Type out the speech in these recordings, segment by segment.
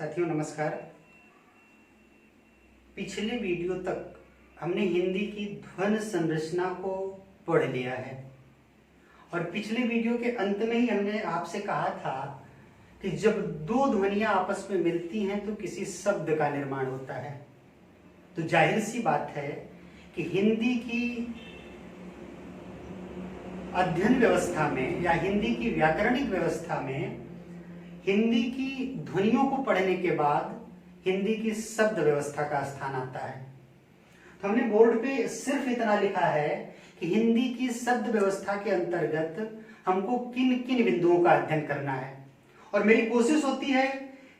साथियों नमस्कार। पिछले वीडियो तक हमने हिंदी की ध्वनि संरचना को पढ़ लिया है और पिछले वीडियो के अंत में ही हमने आपसे कहा था कि जब दो ध्वनियां आपस में मिलती हैं तो किसी शब्द का निर्माण होता है। तो जाहिर सी बात है कि हिंदी की अध्ययन व्यवस्था में या हिंदी की व्याकरणिक व्यवस्था में हिंदी की ध्वनियों को पढ़ने के बाद हिंदी की शब्द व्यवस्था का स्थान आता है। तो हमने बोर्ड पे सिर्फ इतना लिखा है कि हिंदी की शब्द व्यवस्था के अंतर्गत हमको किन किन बिंदुओं का अध्ययन करना है और मेरी कोशिश होती है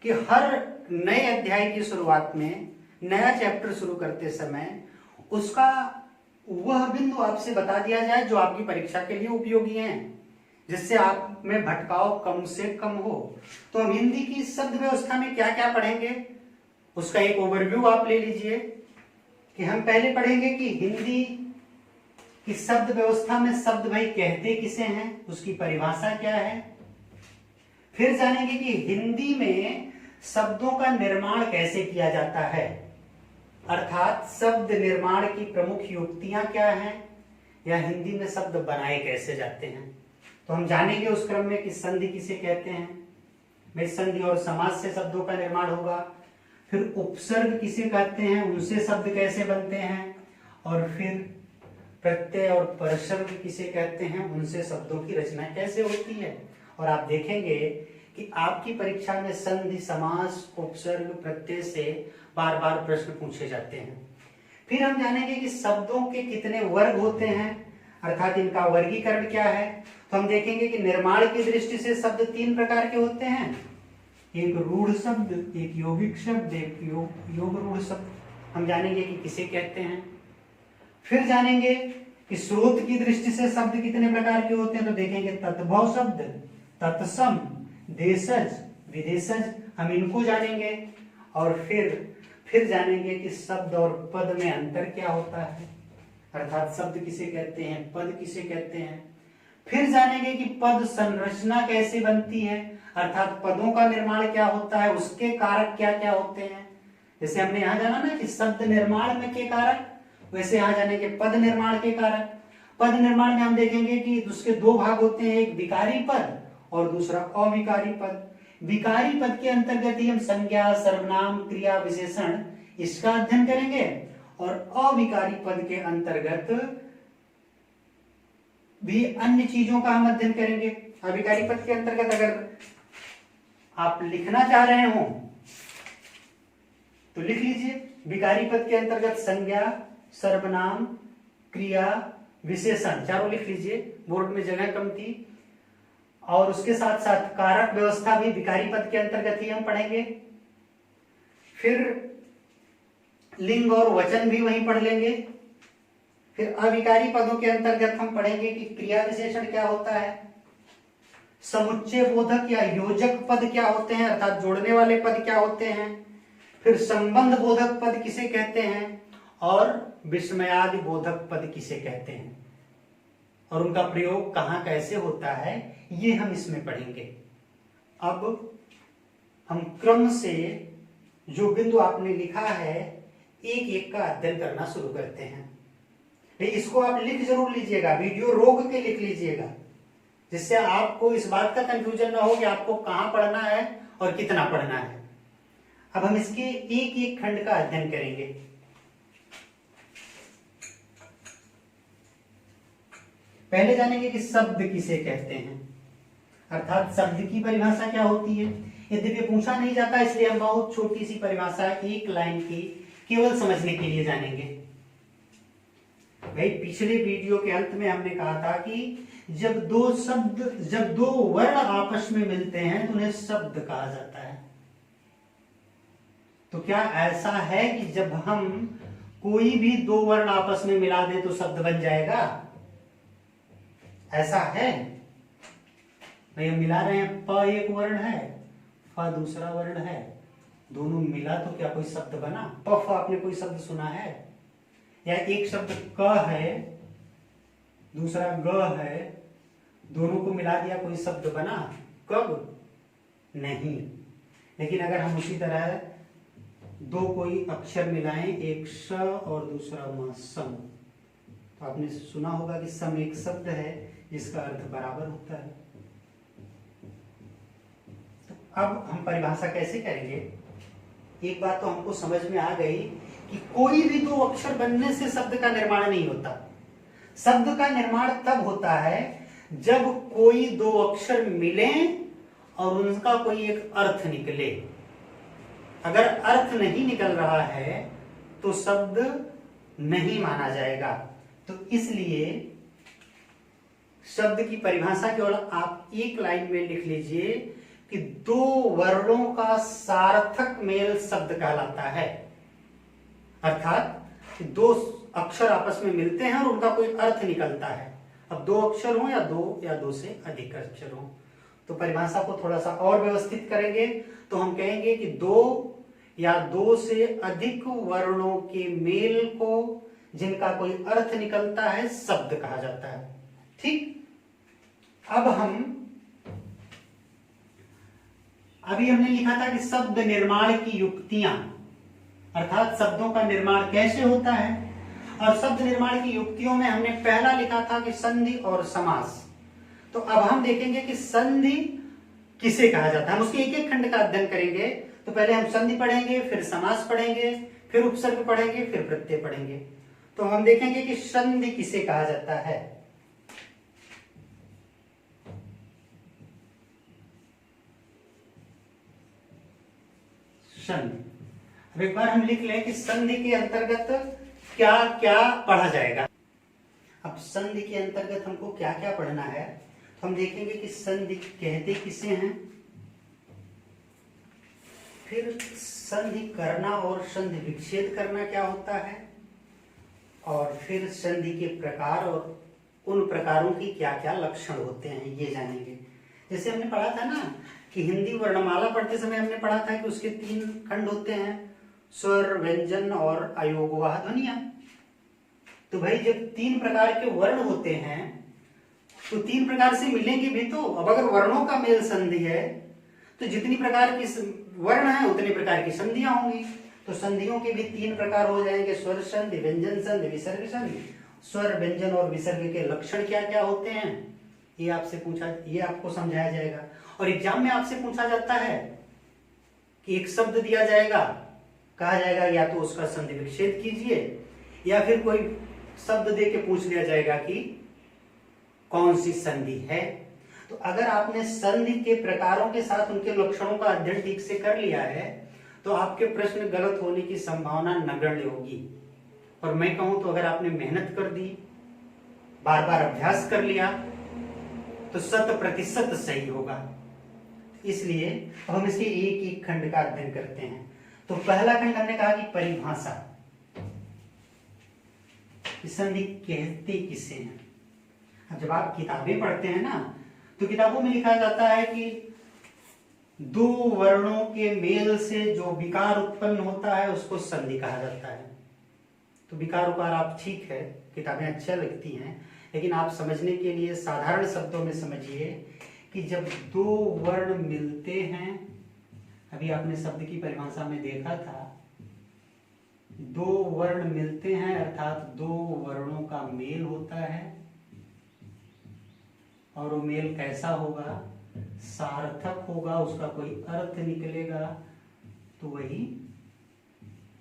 कि हर नए अध्याय की शुरुआत में नया चैप्टर शुरू करते समय उसका वह बिंदु आपसे बता दिया जाए जो आपकी परीक्षा के लिए उपयोगी हैं, जिससे आप में भटकाव कम से कम हो। तो हम हिंदी की शब्द व्यवस्था में क्या क्या पढ़ेंगे उसका एक ओवरव्यू आप ले लीजिए कि हम पहले पढ़ेंगे कि हिंदी की शब्द व्यवस्था में शब्द भाई कहते किसे हैं, उसकी परिभाषा क्या है। फिर जानेंगे कि हिंदी में शब्दों का निर्माण कैसे किया जाता है, अर्थात शब्द निर्माण की प्रमुख युक्तियां क्या हैं या हिंदी में शब्द बनाए कैसे जाते हैं। तो हम जानेंगे उस क्रम में कि संधि किसे कहते हैं, भाई संधि और समास से शब्दों का निर्माण होगा। फिर उपसर्ग किसे कहते हैं, उनसे शब्द कैसे बनते हैं, और फिर प्रत्यय और परसर्ग किसे कहते हैं, उनसे शब्दों की रचना कैसे होती है। और आप देखेंगे कि आपकी परीक्षा में संधि, समास, उपसर्ग, प्रत्यय से बार बार प्रश्न पूछे जाते हैं। फिर हम जानेंगे कि शब्दों के कितने वर्ग होते हैं, अर्थात इनका वर्गीकरण क्या है। तो हम देखेंगे कि निर्माण की दृष्टि से शब्द तीन प्रकार के होते हैं, एक रूढ़ शब्द, एक यौगिक शब्द, एक योग रूढ़ शब्द। हम जानेंगे कि किसे कहते हैं। फिर जानेंगे कि स्रोत की दृष्टि से शब्द कितने प्रकार के होते हैं। तो देखेंगे तत्भव शब्द, तत्सम, देशज, विदेशज, हम इनको जानेंगे। और फिर जानेंगे कि शब्द और पद में अंतर क्या होता है, अर्थात शब्द किसे कहते हैं, पद किसे कहते हैं। फिर जानेंगे कि पद संरचना कैसे बनती है, अर्थात पदों का निर्माण क्या होता है, उसके कारक क्या क्या होते हैं। जैसे हमने यहाँ जाना ना कि शब्द निर्माण में के कारक, वैसे यहाँ जानेंगे पद निर्माण के कारक। पद निर्माण में हम देखेंगे कि उसके दो भाग होते हैं, एक विकारी पद और दूसरा अविकारी पद। विकारी पद के अंतर्गत ही हम संज्ञा, सर्वनाम, क्रिया, विशेषण इसका अध्ययन करेंगे और अविकारी पद के अंतर्गत भी अन्य चीजों का हम अध्ययन करेंगे। अविकारी पद के अंतर्गत अगर आप लिखना चाह रहे हो तो लिख लीजिए, विकारी पद के अंतर्गत संज्ञा, सर्वनाम, क्रिया, विशेषण चारों लिख लीजिए, बोर्ड में जगह कम थी। और उसके साथ साथ कारक व्यवस्था भी विकारी पद के अंतर्गत ही हम पढ़ेंगे। फिर लिंग और वचन भी वहीं पढ़ लेंगे। फिर अविकारी पदों के अंतर्गत हम पढ़ेंगे कि क्रिया विशेषण क्या होता है, समुच्चय बोधक या योजक पद क्या होते हैं, अर्थात जोड़ने वाले पद क्या होते हैं। फिर संबंध बोधक पद किसे कहते हैं और विस्मयादि बोधक पद किसे कहते हैं और उनका प्रयोग कहां कैसे होता है, ये हम इसमें पढ़ेंगे। अब हम क्रम से जो बिंदु आपने लिखा है एक एक का अध्ययन करना शुरू करते हैं। इसको आप लिख जरूर लीजिएगा, वीडियो रोक के लिख लीजिएगा, जिससे आपको इस बात का कंफ्यूजन ना हो कि आपको कहां पढ़ना है और कितना पढ़ना है। अब हम इसके एक एक खंड का अध्ययन करेंगे। पहले जानेंगे कि शब्द किसे कहते हैं, अर्थात शब्द की परिभाषा क्या होती है। यद्यपि पूछा नहीं जाता, इसलिए हम बहुत छोटी सी परिभाषा एक लाइन की केवल समझने के लिए जानेंगे। भाई पिछले वीडियो के अंत में हमने कहा था कि जब दो वर्ण आपस में मिलते हैं तो उन्हें शब्द कहा जाता है। तो क्या ऐसा है कि जब हम कोई भी दो वर्ण आपस में मिला दें तो शब्द बन जाएगा, ऐसा है? भाई हम मिला रहे हैं, प एक वर्ण है, फ दूसरा वर्ण है, दोनों मिला तो क्या कोई शब्द बना? प फ आपने कोई शब्द सुना है? या एक शब्द क है दूसरा ग है, दोनों को मिला दिया कोई शब्द बना? कब? नहीं। लेकिन अगर हम उसी तरह दो कोई अक्षर मिलाएं, एक श और दूसरा म, सम, तो आपने सुना होगा कि सम एक शब्द है जिसका अर्थ बराबर होता है। तो अब हम परिभाषा कैसे करेंगे? एक बात तो हमको समझ में आ गई कि कोई भी दो अक्षर बनने से शब्द का निर्माण नहीं होता। शब्द का निर्माण तब होता है जब कोई दो अक्षर मिले और उनका कोई एक अर्थ निकले। अगर अर्थ नहीं निकल रहा है तो शब्द नहीं माना जाएगा। तो इसलिए शब्द की परिभाषा केवल आप एक लाइन में लिख लीजिए कि दो वर्णों का सार्थक मेल शब्द कहलाता है। अर्थात दो अक्षर आपस में मिलते हैं और उनका कोई अर्थ निकलता है। अब दो अक्षर हो या दो से अधिक अक्षर हो। तो परिभाषा को थोड़ा सा और व्यवस्थित करेंगे तो हम कहेंगे कि दो या दो से अधिक वर्णों के मेल को जिनका कोई अर्थ निकलता है शब्द कहा जाता है। ठीक, अब अभी हमने लिखा था कि शब्द निर्माण की युक्तियां, अर्थात शब्दों का निर्माण कैसे होता है। और शब्द निर्माण की युक्तियों में हमने पहला लिखा था कि संधि और समास। तो अब हम देखेंगे कि संधि किसे कहा जाता है। हम उसके एक एक खंड का अध्ययन करेंगे। तो पहले हम संधि पढ़ेंगे, फिर समास पढ़ेंगे, फिर उपसर्ग पढ़ेंगे, फिर प्रत्यय पढ़ेंगे। तो हम देखेंगे कि संधि किसे कहा जाता है। संधि, अब एक बार हम लिख लें कि संधि के अंतर्गत क्या क्या पढ़ा जाएगा। अब संधि के अंतर्गत हमको क्या क्या पढ़ना है तो हम देखेंगे कि संधि कहते किसे हैं, फिर संधि करना और संधि विच्छेद करना क्या होता है, और फिर संधि के प्रकार और उन प्रकारों की क्या क्या लक्षण होते हैं ये जानेंगे। जैसे हमने पढ़ा था ना कि हिंदी वर्णमाला पढ़ते समय हमने पढ़ा था कि उसके 3 खंड होते हैं, स्वर, व्यंजन और अयोगवाह ध्वनियां। तो भाई जब 3 प्रकार के वर्ण होते हैं तो 3 प्रकार से मिलेंगे भी तो। अब अगर वर्णों का मेल संधि है तो जितनी प्रकार की वर्ण है उतनी प्रकार की संधियां होंगी। तो संधियों के भी 3 प्रकार हो जाएंगे, स्वर संधि, व्यंजन संधि, विसर्ग संधि। स्वर, व्यंजन और विसर्ग के लक्षण क्या क्या होते हैं ये आपको समझाया जाएगा। और एग्जाम में आपसे पूछा जाता है कि एक शब्द दिया जाएगा, कहा जाएगा या तो उसका संधि विच्छेद कीजिए, या फिर कोई शब्द दे के पूछ लिया जाएगा कि कौन सी संधि है। तो अगर आपने संधि के प्रकारों के साथ उनके लक्षणों का अध्ययन ठीक से कर लिया है तो आपके प्रश्न गलत होने की संभावना नगण्य होगी। और मैं कहूं तो अगर आपने मेहनत कर दी, बार बार अभ्यास कर लिया तो 100% सही होगा। इसलिए हम इसके एक एक खंड का अध्ययन करते हैं। तो पहला खंड हमने कहा कि परिभाषा, संधि कहते किसे हैं। अब जब आप किताबें पढ़ते हैं ना तो किताबों में लिखा जाता है कि दो वर्णों के मेल से जो विकार उत्पन्न होता है उसको संधि कहा जाता है। तो विकार उकार आप ठीक है, किताबें अच्छा लगती हैं, लेकिन आप समझने के लिए साधारण शब्दों में समझिए कि जब दो वर्ण मिलते हैं, अभी आपने शब्द की परिभाषा में देखा था, दो वर्ण मिलते हैं अर्थात दो वर्णों का मेल होता है। और वो मेल कैसा होगा, सार्थक होगा, उसका कोई अर्थ निकलेगा, तो वही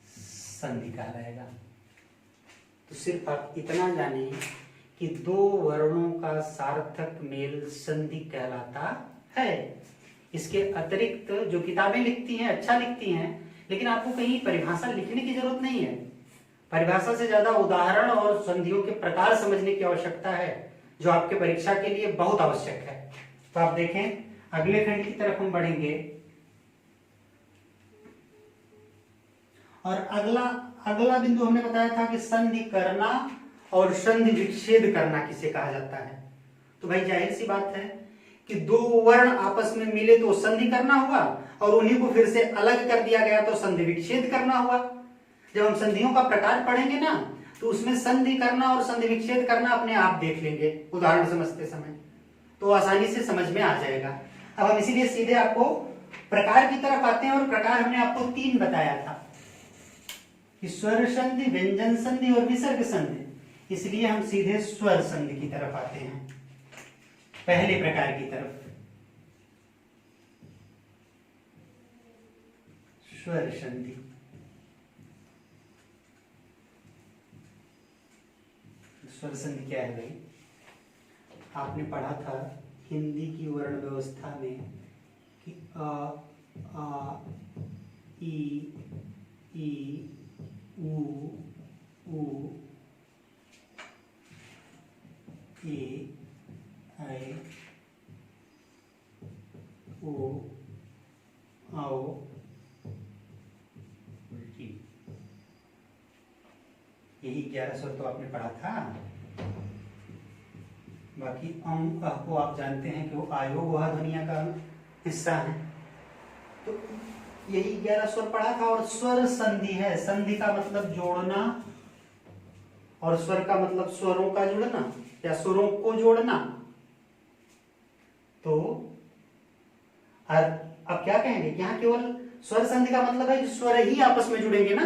संधि कहलाएगा। तो सिर्फ आप इतना जानिए कि दो वर्णों का सार्थक मेल संधि कहलाता है। इसके अतिरिक्त जो किताबें लिखती हैं अच्छा लिखती हैं, लेकिन आपको कहीं परिभाषा लिखने की जरूरत नहीं है। परिभाषा से ज्यादा उदाहरण और संधियों के प्रकार समझने की आवश्यकता है, जो आपके परीक्षा के लिए बहुत आवश्यक है। तो आप देखें अगले खंड की तरफ हम बढ़ेंगे और अगला बिंदु हमने बताया था कि संधि करना और संधि विच्छेद करना किसे कहा जाता है। तो भाई जाहिर सी बात है कि दो वर्ण आपस में मिले तो संधि करना हुआ, और उन्हीं को फिर से अलग कर दिया गया तो संधि विच्छेद करना हुआ। जब हम संधियों का प्रकार पढ़ेंगे ना तो उसमें संधि करना और संधि विच्छेद करना अपने आप देख लेंगे उदाहरण समझते समय, तो आसानी से समझ में आ जाएगा। अब हम इसीलिए सीधे आपको प्रकार की तरफ आते हैं, और प्रकार हमने आपको 3 बताया था कि स्वर संधि, व्यंजन संधि और विसर्ग संधि। इसलिए हम सीधे स्वर संधि की तरफ आते हैं, पहले प्रकार की तरफ, स्वर संधि। स्वर संधि क्या है भाई? आपने पढ़ा था हिंदी की वर्ण व्यवस्था में कि अ, आ, ई, उ, ए, ऐ, ओ, आओ, उल्टी। यही 11 स्वर तो आपने पढ़ा था। बाकी अम अह को आप जानते हैं कि वो आयोग वह ध्वनिया का हिस्सा है। तो यही 11 स्वर पढ़ा था। और स्वर संधि है, संधि का मतलब जोड़ना, और स्वर का मतलब स्वरों का जुड़ना या स्वरों को जोड़ना। तो अब क्या कहेंगे कि यहाँ केवल स्वर संधि का मतलब है कि स्वर ही आपस में जुड़ेंगे ना।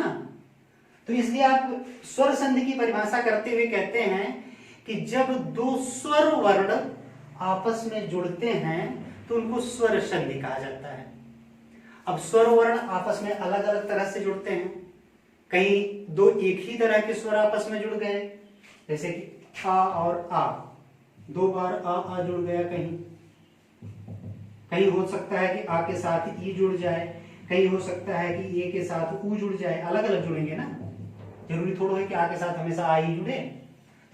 तो इसलिए आप स्वर संधि की परिभाषा करते हुए कहते हैं कि जब 2 स्वर वर्ण आपस में जुड़ते हैं तो उनको स्वर संधि कहा जाता है। अब स्वर वर्ण आपस में अलग अलग तरह से जुड़ते हैं। कहीं 2 एक ही तरह के स्वर आपस में जुड़ गए, जैसे कि आ और आ, 2 बार आ जुड़ गया। कहीं हो सकता है कि आ के साथ ई जुड़ जाए, कहीं हो सकता है कि ए के साथ ऊ जुड़ जाए। अलग अलग जुड़ेंगे ना, जरूरी थोड़ा है कि आ के साथ हमेशा आ ही जुड़े।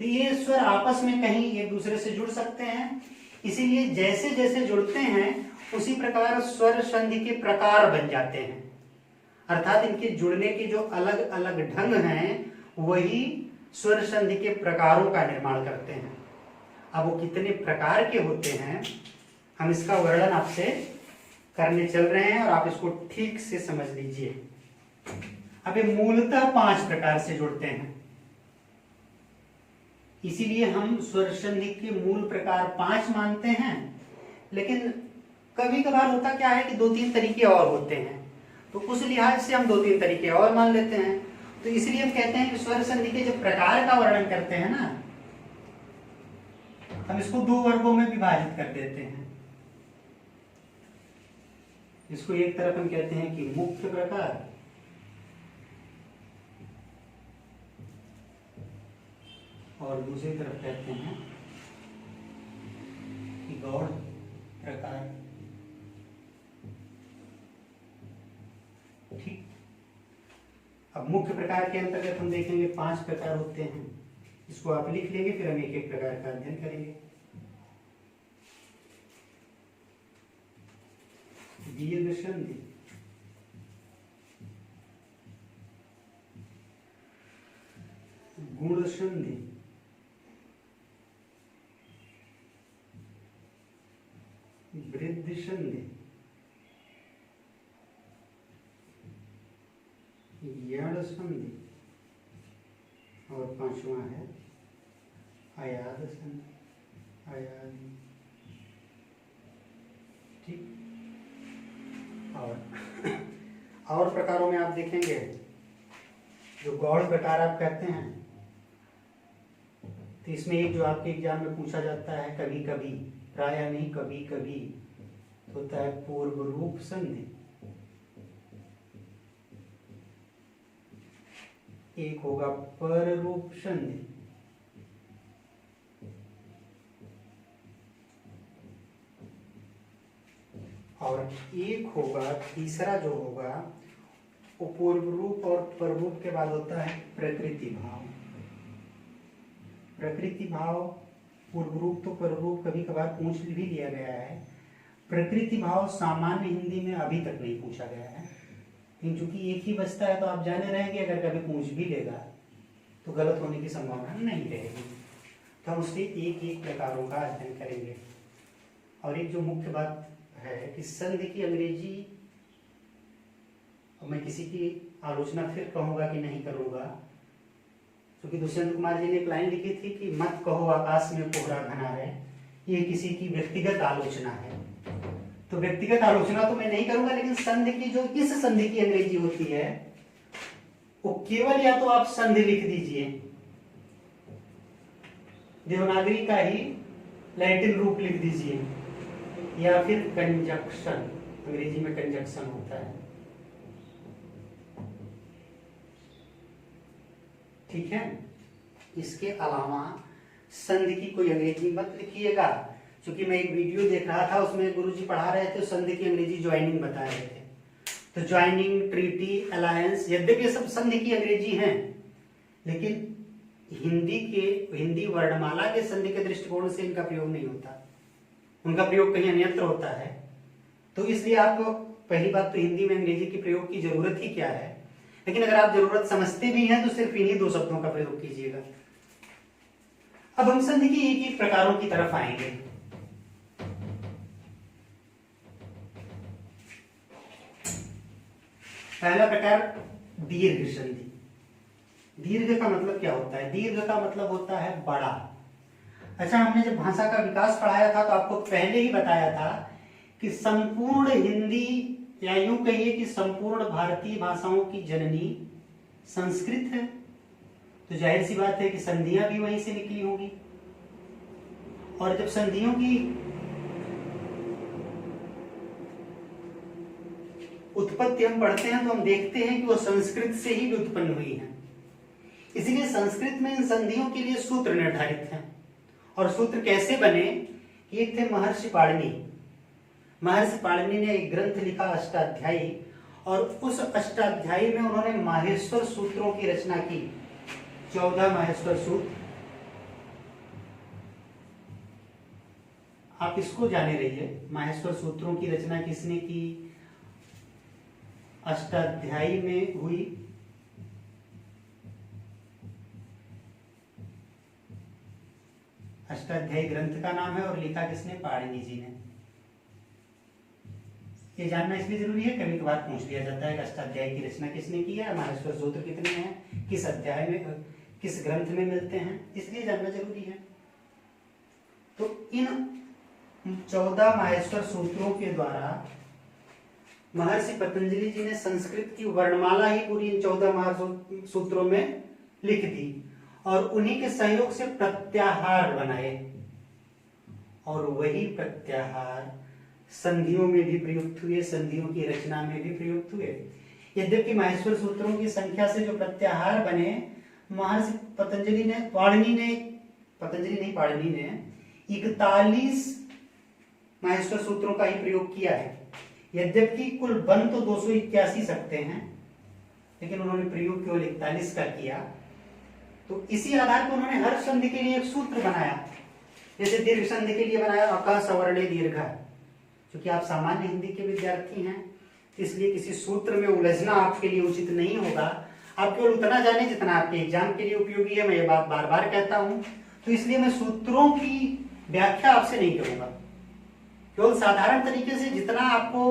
तो ये स्वर आपस में कहीं एक दूसरे से जुड़ सकते हैं। इसीलिए जैसे जैसे जुड़ते हैं उसी प्रकार स्वर संधि के प्रकार बन जाते हैं, अर्थात इनके जुड़ने के जो अलग अलग ढंग हैं वही स्वर संधि के प्रकारों का निर्माण करते हैं। अब वो कितने प्रकार के होते हैं हम इसका वर्णन आपसे करने चल रहे हैं, और आप इसको ठीक से समझ लीजिए। अब ये मूलतः 5 प्रकार से जुड़ते हैं, इसीलिए हम स्वर संधि के मूल प्रकार 5 मानते हैं। लेकिन कभी कभार होता क्या है कि 2-3 तरीके और होते हैं, तो उस लिहाज से हम 2-3 तरीके और मान लेते हैं। तो इसलिए हम कहते हैं कि स्वर संधि के जब प्रकार का वर्णन करते हैं ना, हम इसको 2 वर्गों में विभाजित कर देते हैं। इसको एक तरफ हम कहते हैं कि मुख्य प्रकार, और दूसरी तरफ कहते हैं कि गौड़ प्रकार। ठीक। अब मुख्य प्रकार के अंतर्गत हम देखेंगे 5 प्रकार होते हैं। इसको आप लिख लेंगे, फिर हम एक एक प्रकार का अध्ययन करेंगे। दीर्घ संधि, गुण संधि, वृद्धि संधि, यण संधि, और 5वां है अयाद संधि, अयादी। ठीक। और प्रकारों में आप देखेंगे जो गौड़ प्रकार आप कहते हैं, तो इसमें एक जो आपके एग्जाम में पूछा जाता है कभी कभी, प्राय नहीं कभी कभी, होता है पूर्व रूप संधि। एक होगा पर रूप संधि, और एक होगा तीसरा जो होगा वो पूर्व रूप और पर रूप के बाद होता है प्रकृति भाव। प्रकृति भाव, पूर्व रूप तो पर रूप कभी कभार पूछ भी लिया गया है। प्रकृति भाव सामान्य हिंदी में अभी तक नहीं पूछा गया है, लेकिन चूंकि एक ही बचता है तो आप जाने रहेंगे अगर कभी पूछ भी लेगा तो गलत होने की संभावना नहीं रहेगी। तो हम उसके एक एक प्रकारों का अध्ययन करेंगे। और एक जो मुख्य बात है कि संधि की अंग्रेजी, मैं किसी की आलोचना फिर कहूंगा कि नहीं करूंगा, क्योंकि दुष्यंत कुमार जी ने एक लाइन लिखी थी कि मत कहो आकाश में कोहरा घना है, ये किसी की व्यक्तिगत आलोचना है। तो व्यक्तिगत आलोचना तो मैं नहीं करूंगा, लेकिन संधि की जो इस संधि की अंग्रेजी होती है वो केवल या तो आप संधि लिख दीजिए, देवनागरी का ही लैटिन रूप लिख दीजिए, या फिर कंजक्शन, अंग्रेजी में कंजक्शन होता है। ठीक है, इसके अलावा संधि की कोई अंग्रेजी मत लिखिएगा, क्योंकि मैं एक वीडियो देख रहा था, उसमें गुरुजी पढ़ा रहे थे, संधि की अंग्रेजी ज्वाइनिंग बता रहे थे। तो ज्वाइनिंग, ट्रीटी, अलायंस, यद्यपि ये सब संधि की अंग्रेजी हैं, लेकिन हिंदी वर्णमाला के संधि के दृष्टिकोण से इनका प्रयोग नहीं होता, उनका प्रयोग कहीं अन्यत्र होता है। तो इसलिए आपको पहली बात तो हिंदी में अंग्रेजी के प्रयोग की जरूरत ही क्या है, लेकिन अगर आप जरूरत समझते भी हैं तो सिर्फ इन्हीं दो शब्दों का प्रयोग कीजिएगा। अब हम संधि की एक एक प्रकारों की तरफ आएंगे। पहला प्रकार दीर्घ संधि। दीर्घ का मतलब क्या होता है? दीर्घ का मतलब होता है बड़ा। अच्छा, हमने जब भाषा का विकास पढ़ाया था तो आपको पहले ही बताया था कि संपूर्ण हिंदी, या यूं कहिए कि संपूर्ण भारतीय भाषाओं की जननी संस्कृत है, तो जाहिर सी बात है कि संधियां भी वहीं से निकली होंगी। और जब संधियों की उत्पत्ति हम पढ़ते हैं तो हम देखते हैं कि वो संस्कृत से ही उत्पन्न हुई है। इसलिए संस्कृत में इन संधियों के लिए सूत्र निर्धारित हैं। और सूत्र कैसे बने? एक थे महर्षि पाणिनि। महर्षि पाणिनि ने एक ग्रंथ लिखा अष्टाध्यायी, और उस अष्टाध्यायी में उन्होंने माहेश्वर सूत्रों की रचना की, 14 माहेश्वर सूत्र। आप इसको जाने रहिए, माहेश्वर सूत्रों की रचना किसने की? अष्टाध्यायी में हुई। अष्टाध्यायी ग्रंथ का नाम है और लिखा किसने? पाणिनि जी ने। ये जानना इसलिए जरूरी है, कभी कभार पूछ लिया जाता है कि अष्टाध्यायी की रचना किसने की है, माहेश्वर सूत्र कितने हैं, किस अध्याय में, किस ग्रंथ में मिलते हैं, इसलिए जानना जरूरी है। तो इन 14 माहेश्वर सूत्रों के द्वारा महर्षि पतंजलि जी ने संस्कृत की वर्णमाला ही पूरी इन 14 माहेश्वर सूत्रों में लिख दी, और उन्हीं के सहयोग से प्रत्याहार बनाए, और वही प्रत्याहार संधियों में भी प्रयुक्त हुए, संधियों की रचना में भी प्रयुक्त हुए। यद्यपि माहेश्वर सूत्रों की संख्या से जो प्रत्याहार बने, महर्षि पतंजलि ने 41 माहेश्वर सूत्रों का ही प्रयोग किया है। यद्यपि कुल बन तो 281 सकते हैं, लेकिन उन्होंने प्रयोग केवल 41 का किया। तो इसी आधार पर उन्होंने हर संधि के लिए एक सूत्र बनाया। जैसे दीर्घ संधि के लिए बनाया अक सवर्णे दीर्घ। क्योंकि आप सामान्य हिंदी के विद्यार्थी हैं, इसलिए किसी सूत्र में उलझना आपके लिए उचित नहीं होगा। आप केवल उतना जाने जितना आपके एग्जाम के लिए उपयोगी है। मैं ये बात बार बार कहता हूं, तो इसलिए मैं सूत्रों की व्याख्या आपसे नहीं करूंगा। केवल साधारण तरीके से जितना आपको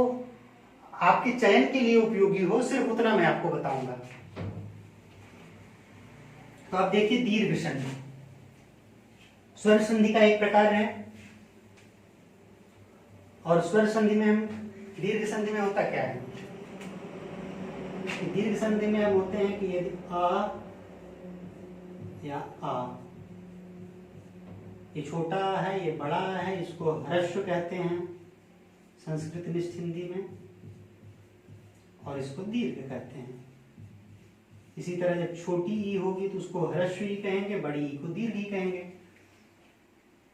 आपके चयन के लिए उपयोगी हो, सिर्फ उतना मैं आपको बताऊंगा। तो आप देखिए, दीर्घ संधि स्वर संधि का एक प्रकार है। और स्वर संधि में हम, दीर्घ संधि में होता क्या है? दीर्घ संधि में हम होते हैं कि यदि अ या आ, ये छोटा है, ये बड़ा है, इसको ह्रस्व कहते हैं संस्कृत निष्ठ हिंदी में, और इसको दीर्घ कहते हैं। इसी तरह जब छोटी ई होगी तो उसको ह्रस्व ई कहेंगे, बड़ी ई को दीर्घ ई कहेंगे।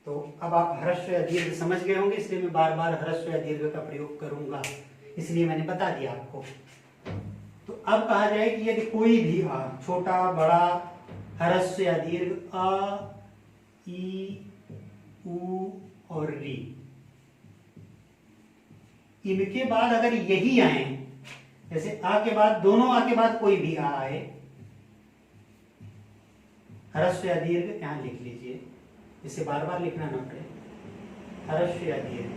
तो अब आप ह्रस्व या दीर्घ समझ गए होंगे, इसलिए मैं बार बार ह्रस्व या दीर्घ का प्रयोग करूंगा, इसलिए मैंने बता दिया आपको। तो अब कहा जाए कि यदि कोई भी आ, छोटा बड़ा ह्रस्व या दीर्घ, अ, ई, उ और री, इनके बाद अगर यही आए, जैसे आ के बाद, दोनों आ के बाद कोई भी आ आए, ह्रस्व या दीर्घ यहां लिख लीजिए, इसे बार बार लिखना ना पड़े। ह्रस्व या दीर्घ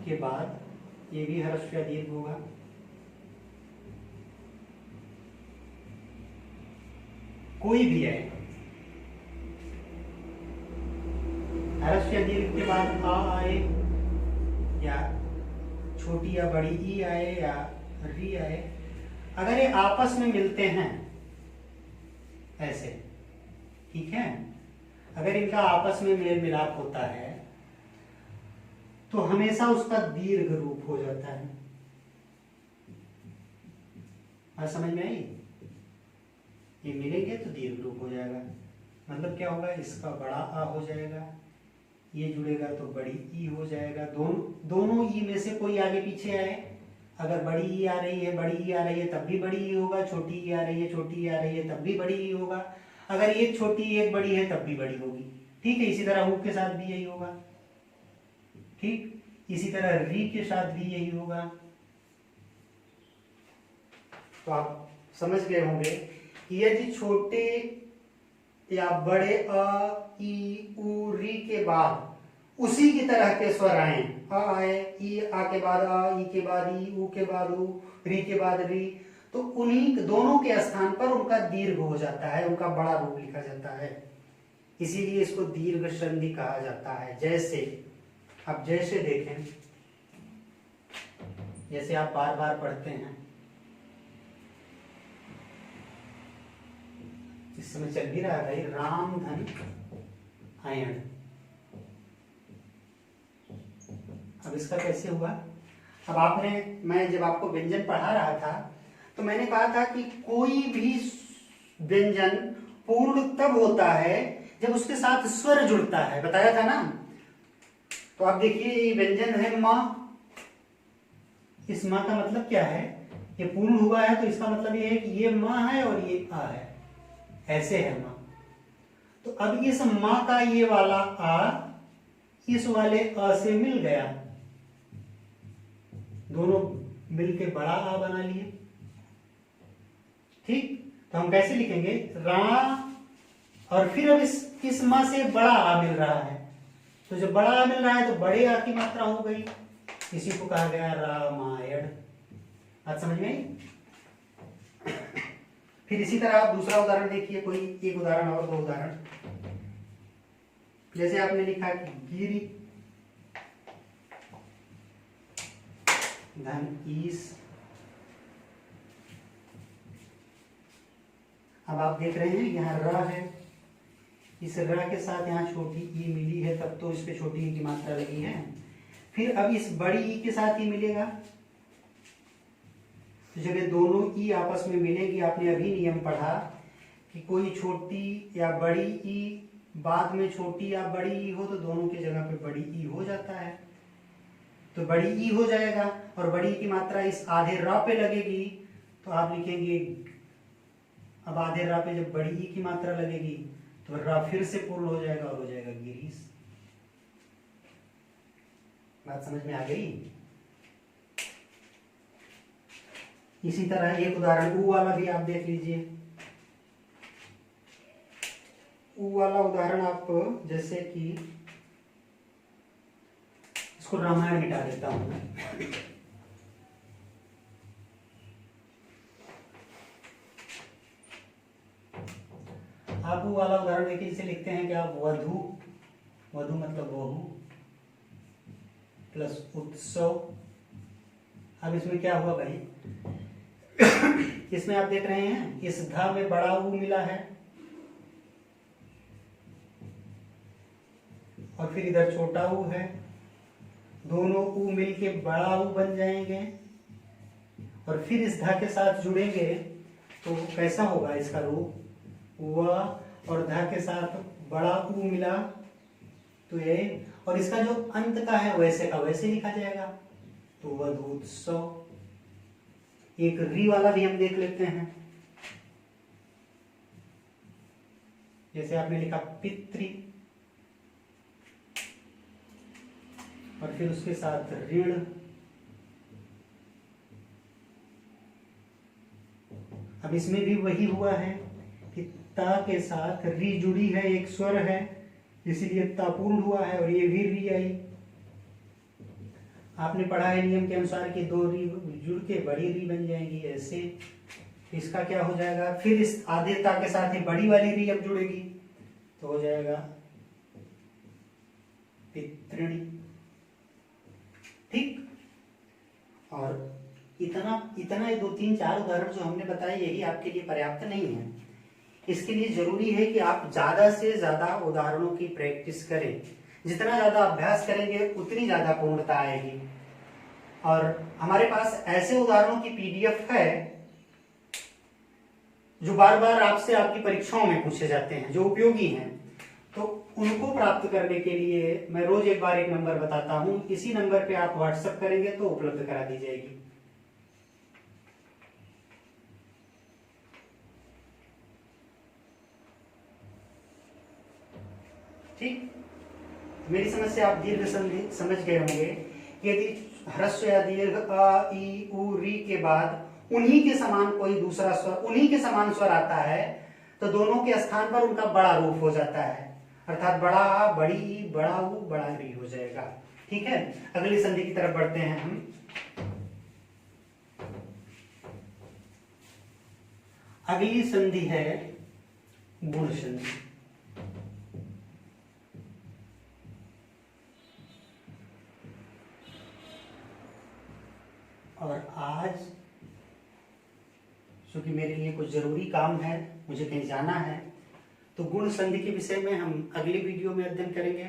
के बाद ये भी ह्रस्व या दीर्घ होगा। कोई भी है, ह्रस्व या दीर्घ के बाद आ आए, या छोटी या बड़ी ई आए या री आए, अगर ये आपस में मिलते हैं ऐसे, ठीक है, अगर इनका आपस में मेल मिलाप होता है तो हमेशा उसका दीर्घ रूप हो जाता है। बात समझ में आई? ये मिलेंगे तो दीर्घ रूप हो जाएगा। मतलब क्या होगा, इसका बड़ा आ हो जाएगा, ये जुड़ेगा तो बड़ी ई हो जाएगा। दोनों ई में से कोई आगे पीछे आए, अगर बड़ी ई आ रही है, बड़ी ई आ रही है तब भी बड़ी ई होगा, छोटी ई आ रही है, छोटी ई आ रही है तब भी बड़ी ई होगा, अगर एक छोटी एक बड़ी है तब भी बड़ी होगी। ठीक है, इसी तरह हु के साथ भी यही होगा। ठीक, इसी तरह री के साथ भी यही होगा। तो आप समझ गए होंगे कि यदि छोटे या बड़े अ, ई, उ, री के बाद उसी की तरह के स्वर आए, अ आए, ई आ के बाद अ, ई के बाद ई, उ के बाद उ, री के बाद री, तो उन्हीं दोनों के स्थान पर उनका दीर्घ हो जाता है, उनका बड़ा रूप लिखा जाता है। इसीलिए इसको दीर्घ संधि कहा जाता है। जैसे आप जैसे देखें, जैसे आप बार बार पढ़ते हैं, इस समय चल भी रहा है भाई, राम धन आयन। अब इसका कैसे हुआ? अब आपने, मैं जब आपको व्यंजन पढ़ा रहा था तो मैंने कहा था कि कोई भी व्यंजन पूर्ण तब होता है जब उसके साथ स्वर जुड़ता है, बताया था ना। तो आप देखिए, ये व्यंजन है मां। इस मां का मतलब क्या है? ये पूर्ण हुआ है तो इसका मतलब ये है कि ये मां है और ये आ है, ऐसे है मां। तो अब इस मां का ये वाला आ इस वाले अ से मिल गया, दोनों मिलके बड़ा आ बना लिए। ठीक, तो हम कैसे लिखेंगे? रा, और फिर अब इस मां से बड़ा आ मिल रहा है, तो जब बड़ा आ मिल रहा है तो बड़े आ की मात्रा हो गई, इसी को कहा गया रामायण। बात समझ में आई? फिर इसी तरह आप दूसरा उदाहरण देखिए, कोई एक उदाहरण और दो उदाहरण। जैसे आपने लिखा कि गिरी धन ईस। अब आप देख रहे हैं यहाँ र है, इस र के साथ यहाँ छोटी ई मिली है, तब तो इस पे छोटी ई की मात्रा लगी है। फिर अब इस बड़ी ई के साथ ही मिलेगा, तो जब ये दोनों ई आपस में मिलेगी, आपने अभी नियम पढ़ा कि कोई छोटी या बड़ी ई बाद में छोटी या बड़ी ई हो तो दोनों की जगह पे बड़ी ई हो जाता है, तो बड़ी ई हो जाएगा और बड़ी की मात्रा इस आधे र पे लगेगी, तो आप लिखेंगे, अब आधे र पे जब बड़ी ई की मात्रा लगेगी तो र फिर से पूर्ण हो जाएगा और हो जाएगा गिरीश। बात समझ में आ गई? इसी तरह एक उदाहरण ऊ वाला भी आप देख लीजिए। ऊ वाला उदाहरण आप जैसे कि, इसको रामायण मिटा देता हूं मैं। आप ऊ वाला उदाहरण देखिए, इसे लिखते हैं कि आप वधु, वधु मतलब बहू, प्लस उत्सव। अब इसमें क्या हुआ भाई? इसमें आप देख रहे हैं इस धा में बड़ा ऊ मिला है और फिर इधर छोटा ऊ है, दोनों ऊ मिलके बड़ा ऊ बन जाएंगे और फिर इस धा के साथ जुड़ेंगे तो कैसा होगा इसका रूप? व और धा के साथ बड़ा ऊ मिला तो ये, और इसका जो अंत का है वैसे का वैसे लिखा जाएगा, तो वधूत्सव। एक री वाला भी हम देख लेते हैं, जैसे आपने लिखा पितृ और फिर उसके साथ ऋण, अब इसमें भी वही हुआ है कि ता के साथ री जुड़ी है, एक स्वर है, इसीलिए ता पूर्ण हुआ है और ये भी री आई। आपने पढ़ा है नियम के अनुसार कि दो री जुड़ के बड़ी री बन जाएगी, ऐसे इसका क्या हो जाएगा? फिर इस आधे ता के साथ ही बड़ी वाली री अब जुड़ेगी तो हो जाएगा पितृणी। ठीक। और इतना ये 2-3-4 उदाहरण जो हमने बताए यही आपके लिए पर्याप्त नहीं है। इसके लिए जरूरी है कि आप ज्यादा से ज्यादा उदाहरणों की प्रैक्टिस करें। जितना ज्यादा अभ्यास करेंगे उतनी ज्यादा पूर्णता आएगी। और हमारे पास ऐसे उदाहरणों की पीडीएफ है जो बार बार आपसे आपकी परीक्षाओं में पूछे जाते हैं, जो उपयोगी हैं। तो उनको प्राप्त करने के लिए मैं रोज एक बार एक नंबर बताता हूं, इसी नंबर पे आप व्हाट्सएप करेंगे तो उपलब्ध करा दी जाएगी। ठीक। मेरी समस्या आप दीर्घ संधि समझ गए होंगे। यदि ह्रस्व या दीर्घ अ, ई, उ, री के बाद उन्हीं के समान कोई दूसरा स्वर, उन्हीं के समान स्वर आता है तो दोनों के स्थान पर उनका बड़ा रूप हो जाता है, अर्थात बड़ा आ, बड़ी ई, बड़ा उ, बड़ा री हो जाएगा। ठीक है, अगली संधि की तरफ बढ़ते हैं हम। अगली संधि है गुण संधि। और आज क्योंकि मेरे लिए कुछ जरूरी काम है, मुझे कहीं जाना है, तो गुण संधि के विषय में हम अगली वीडियो में अध्ययन करेंगे।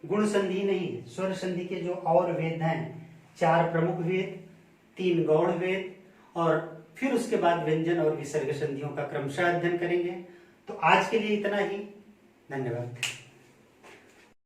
गुण संधि नहीं, स्वर संधि के जो और वेद हैं, 4 प्रमुख वेद, 3 गौड़ वेद, और फिर उसके बाद व्यंजन और विसर्ग संधियों का क्रमशः अध्ययन करेंगे। तो आज के लिए इतना ही। धन्यवाद।